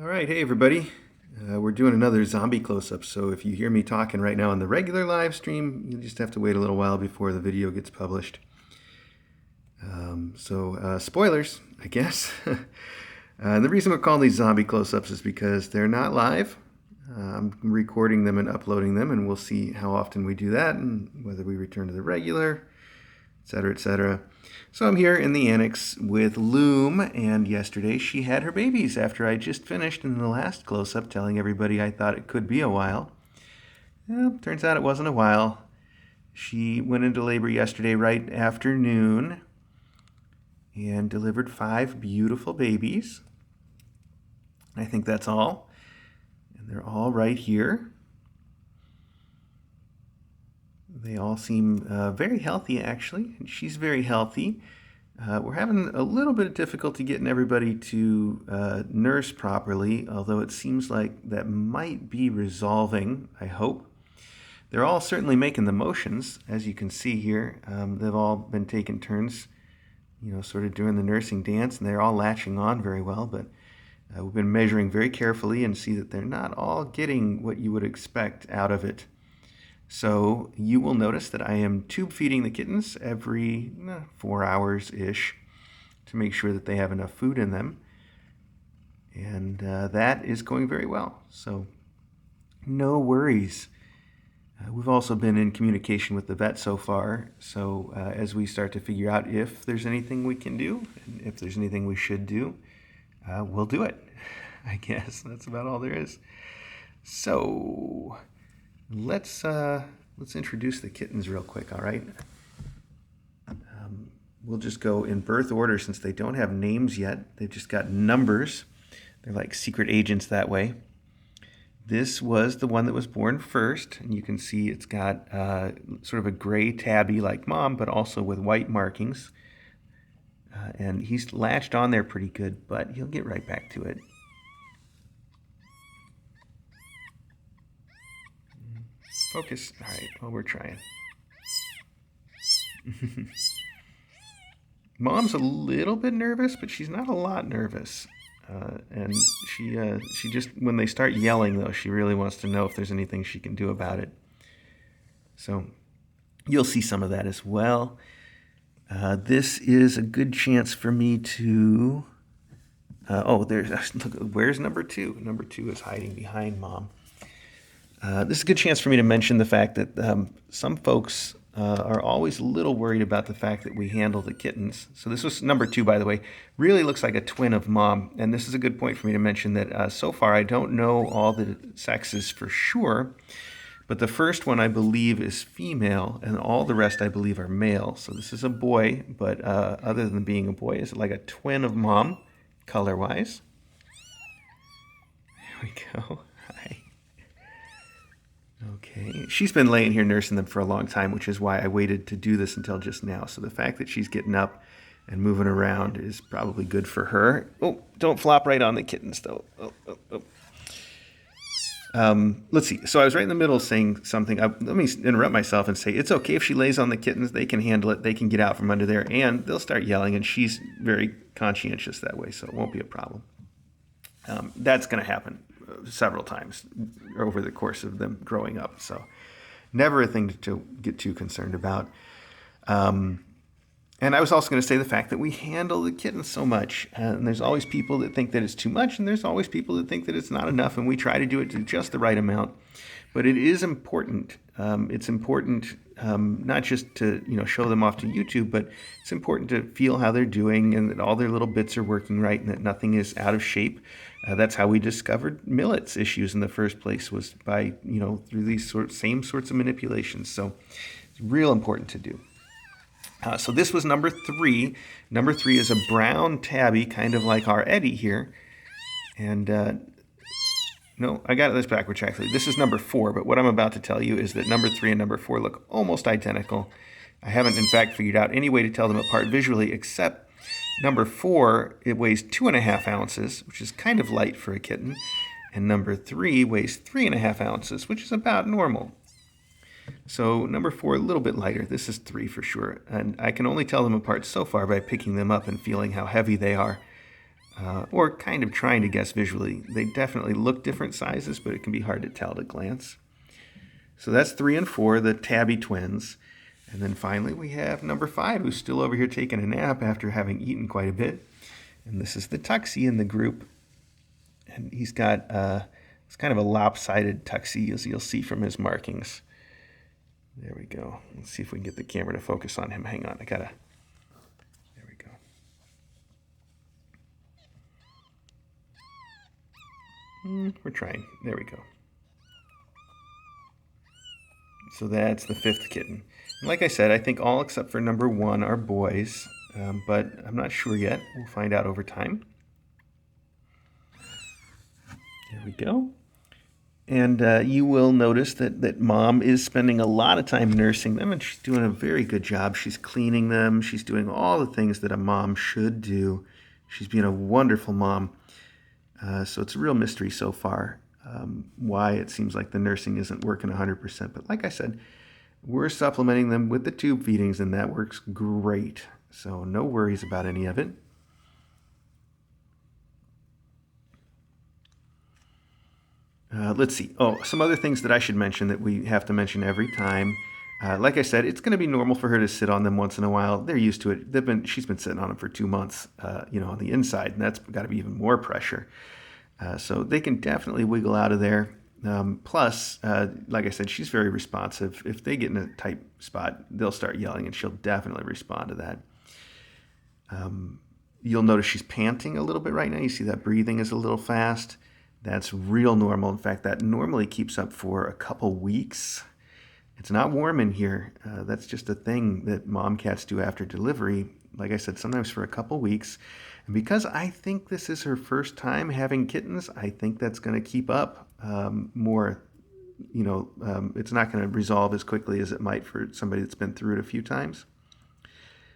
All right, hey everybody. We're doing another zombie close-up, so if you hear me talking right now on the regular live stream, you just have to wait a little while before the video gets published. Spoilers, I guess. The reason we're calling these zombie close-ups is because they're not live. I'm recording them and uploading them, and we'll see how often we do that and whether we return to the regular, etc., etc. So I'm here in the annex with Loom, and yesterday she had her babies after I just finished in the last close-up telling everybody I thought it could be a while. Well, turns out it wasn't a while. She went into labor yesterday right afternoon and delivered 5 beautiful babies. I think that's all. And they're all right here. They all seem very healthy, actually. She's very healthy. We're having a little bit of difficulty getting everybody to nurse properly, although it seems like that might be resolving, I hope. They're all certainly making the motions, as you can see here. They've all been taking turns, sort of doing the nursing dance, and they're all latching on very well, but we've been measuring very carefully and see that they're not all getting what you would expect out of it. So you will notice that I am tube feeding the kittens every 4 hours-ish to make sure that they have enough food in them. And that is going very well. So no worries. We've also been in communication with the vet so far. So as we start to figure out if there's anything we can do, and if there's anything we should do, we'll do it. I guess that's about all there is. So let's introduce the kittens real quick, all right? We'll just go in birth order since they don't have names yet. They've just got numbers. They're like secret agents that way. This was the one that was born first, and you can see it's got sort of a gray tabby like mom, but also with white markings. And he's latched on there pretty good, but he'll get right back to it. Focus. All right, well, we're trying. Mom's a little bit nervous, but she's not a lot nervous. And she just, when they start yelling, though, she really wants to know if there's anything she can do about it. So you'll see some of that as well. This is a good chance for me to... look, where's number 2? Number 2 is hiding behind Mom. This is a good chance for me to mention the fact that some folks are always a little worried about the fact that we handle the kittens. So this was number 2, by the way. Really looks like a twin of Mom. And this is a good point for me to mention that so far I don't know all the sexes for sure. But the first one I believe is female, and all the rest I believe are male. So this is a boy, but other than being a boy, is like a twin of Mom, color-wise. There we go. Hi. Okay, she's been laying here nursing them for a long time, which is why I waited to do this until just now. So the fact that she's getting up and moving around is probably good for her. Oh, don't flop right on the kittens, though. Let's see. So I was right in the middle saying something. Let me interrupt myself and say it's okay if she lays on the kittens. They can handle it. They can get out from under there, and they'll start yelling, and she's very conscientious that way, so it won't be a problem. That's going to happen several times over the course of them growing up. So never a thing to get too concerned about. And I was also going to say the fact that we handle the kittens so much. And there's always people that think that it's too much, and there's always people that think that it's not enough, and we try to do it to just the right amount. But it is important. It's important not just to show them off to YouTube, but it's important to feel how they're doing and that all their little bits are working right and that nothing is out of shape. That's how we discovered Millet's issues in the first place, was by through these same sorts of manipulations. So it's real important to do. So this was number 3. Number 3 is a brown tabby, kind of like our Eddie here. And no, I got this backwards actually. This is number 4, but what I'm about to tell you is that number 3 and number 4 look almost identical. I haven't, in fact, figured out any way to tell them apart visually, except number 4, it weighs 2.5 ounces, which is kind of light for a kitten. And number 3 weighs 3.5 ounces, which is about normal. So number 4, a little bit lighter. This is 3 for sure. And I can only tell them apart so far by picking them up and feeling how heavy they are. or kind of trying to guess visually. They definitely look different sizes, but it can be hard to tell at a glance. So that's 3 and 4, the tabby twins. And then finally we have number 5, who's still over here taking a nap after having eaten quite a bit. And this is the tuxie in the group. And he's got it's kind of a lopsided tuxie, as you'll see from his markings. There we go. Let's see if we can get the camera to focus on him. Hang on, there we go. We're trying. There we go. So that's the 5th kitten. And like I said, I think all except for number 1 are boys, but I'm not sure yet. We'll find out over time. There we go. And you will notice that Mom is spending a lot of time nursing them, and she's doing a very good job. She's cleaning them. She's doing all the things that a mom should do. She's being a wonderful mom. So it's a real mystery so far why it seems like the nursing isn't working 100%. But like I said, we're supplementing them with the tube feedings, and that works great. So no worries about any of it. Let's see. Oh, some other things that I should mention that we have to mention every time. Like I said, it's going to be normal for her to sit on them once in a while. They're used to it. She's been sitting on them for 2 months, on the inside, and that's got to be even more pressure. So they can definitely wiggle out of there. Plus, like I said, she's very responsive. If they get in a tight spot, they'll start yelling, and she'll definitely respond to that. You'll notice she's panting a little bit right now. You see that breathing is a little fast. That's real normal. In fact, that normally keeps up for a couple weeks. It's not warm in here. That's just a thing that mom cats do after delivery. Like I said, sometimes for a couple weeks. And because I think this is her first time having kittens, I think that's going to keep up more. It's not going to resolve as quickly as it might for somebody that's been through it a few times.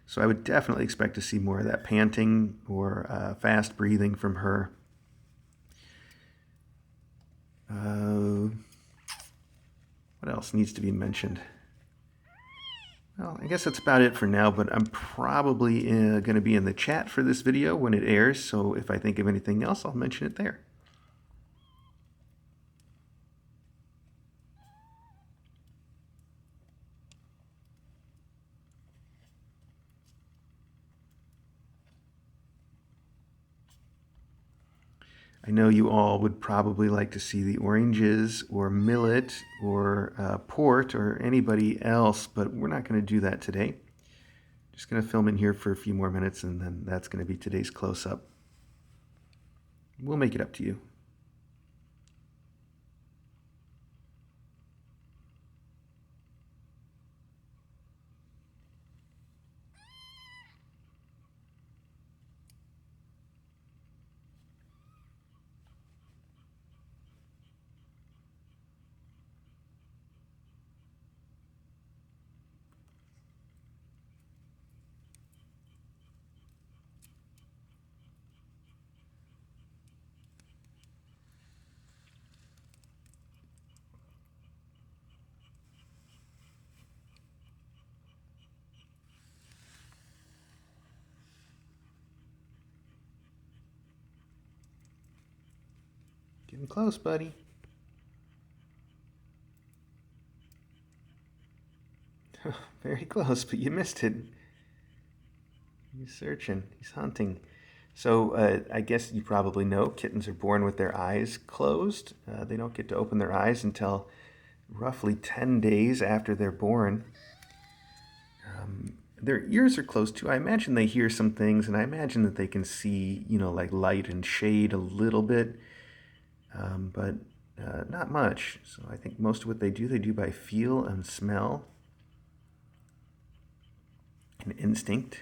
So I would definitely expect to see more of that panting or fast breathing from her. What else needs to be mentioned? Well, I guess that's about it for now, but I'm probably going to be in the chat for this video when it airs, so if I think of anything else, I'll mention it there. I know you all would probably like to see the oranges or millet or port or anybody else, but we're not going to do that today. Just going to film in here for a few more minutes, and then that's going to be today's close-up. We'll make it up to you. Getting close, buddy. Very close, but you missed it. He's searching. He's hunting. So I guess you probably know kittens are born with their eyes closed. They don't get to open their eyes until roughly 10 days after they're born. Their ears are closed too. I imagine they hear some things, and I imagine that they can see, like light and shade a little bit. But not much. So I think most of what they do by feel and smell and instinct.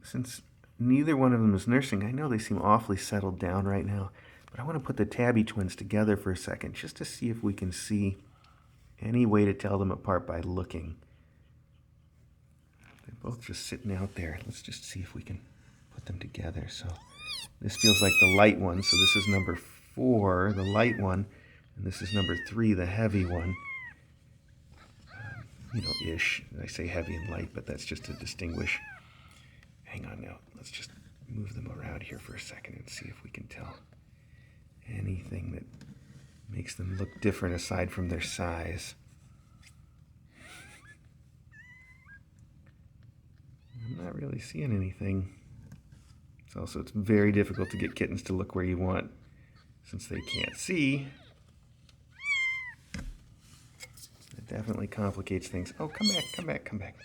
Since neither one of them is nursing, I know they seem awfully settled down right now. But I want to put the tabby twins together for a second just to see if we can see any way to tell them apart by looking. They're both just sitting out there. Let's just see if we can put them together. So this feels like the light one. So this is number 4, the light one. And this is number 3, the heavy one. Ish. I say heavy and light, but that's just to distinguish. Hang on now. Let's just move them around here for a second and see if we can tell anything that makes them look different aside from their size. I'm not really seeing anything. It's very difficult to get kittens to look where you want since they can't see. It definitely complicates things. Oh, come back, come back, come back.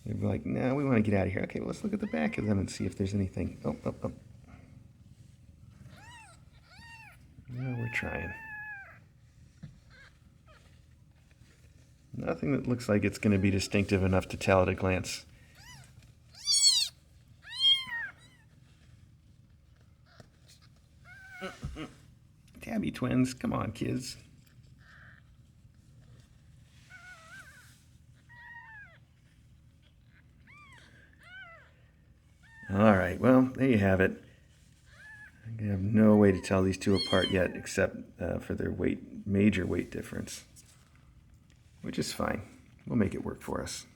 They're like, no, we want to get out of here. Okay, well, let's look at the back of them and see if there's anything. Oh. No, we're trying. Nothing that looks like it's going to be distinctive enough to tell at a glance. Tabby twins, come on, kids. All right, well, there you have it. I have no way to tell these two apart yet, except for their major weight difference, which is fine. We'll make it work for us.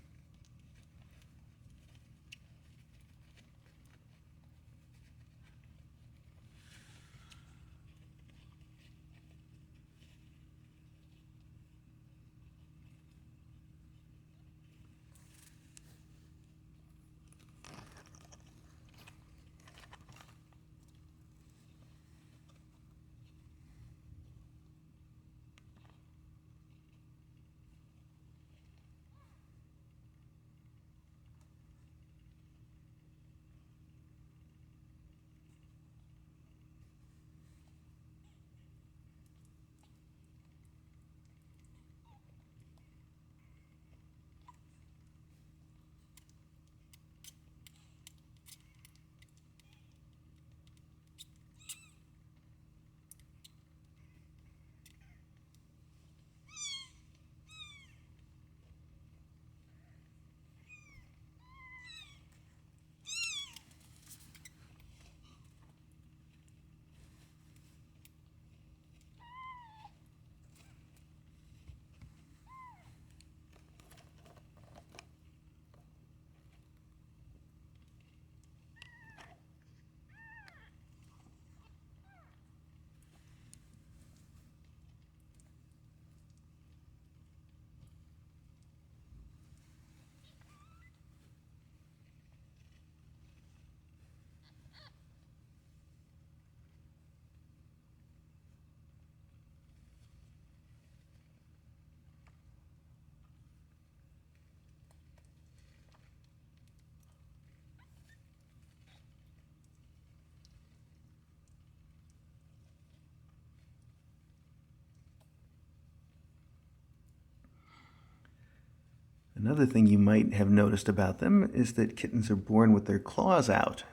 Another thing you might have noticed about them is that kittens are born with their claws out.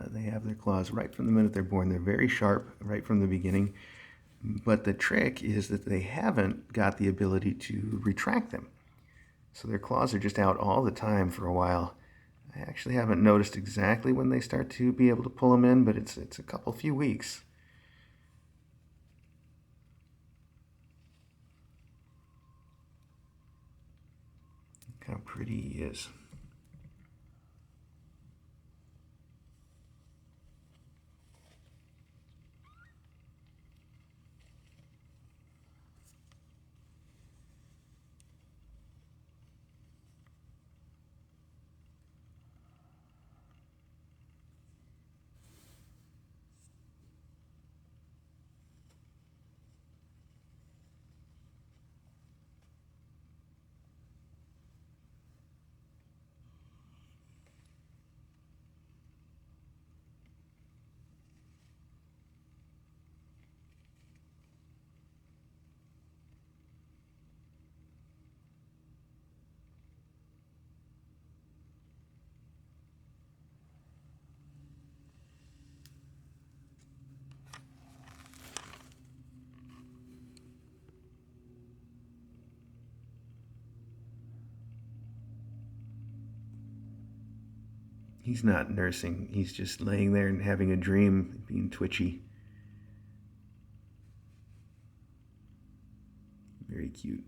They have their claws right from the minute they're born. They're very sharp right from the beginning. But the trick is that they haven't got the ability to retract them. So their claws are just out all the time for a while. I actually haven't noticed exactly when they start to be able to pull them in, but it's a few weeks. Look how pretty he is. He's not nursing. He's just laying there and having a dream, being twitchy. Very cute.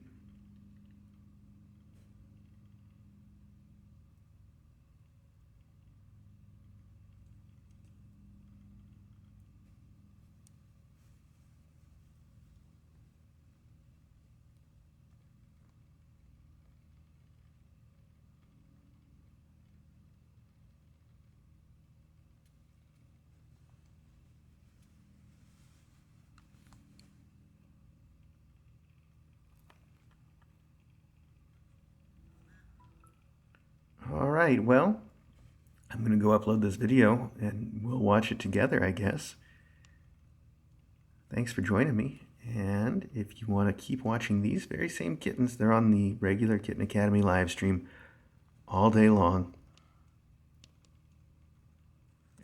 All right, well, I'm going to go upload this video and we'll watch it together, I guess. Thanks for joining me. And if you want to keep watching these very same kittens, they're on the regular Kitten Academy live stream all day long.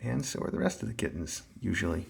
And so are the rest of the kittens, usually.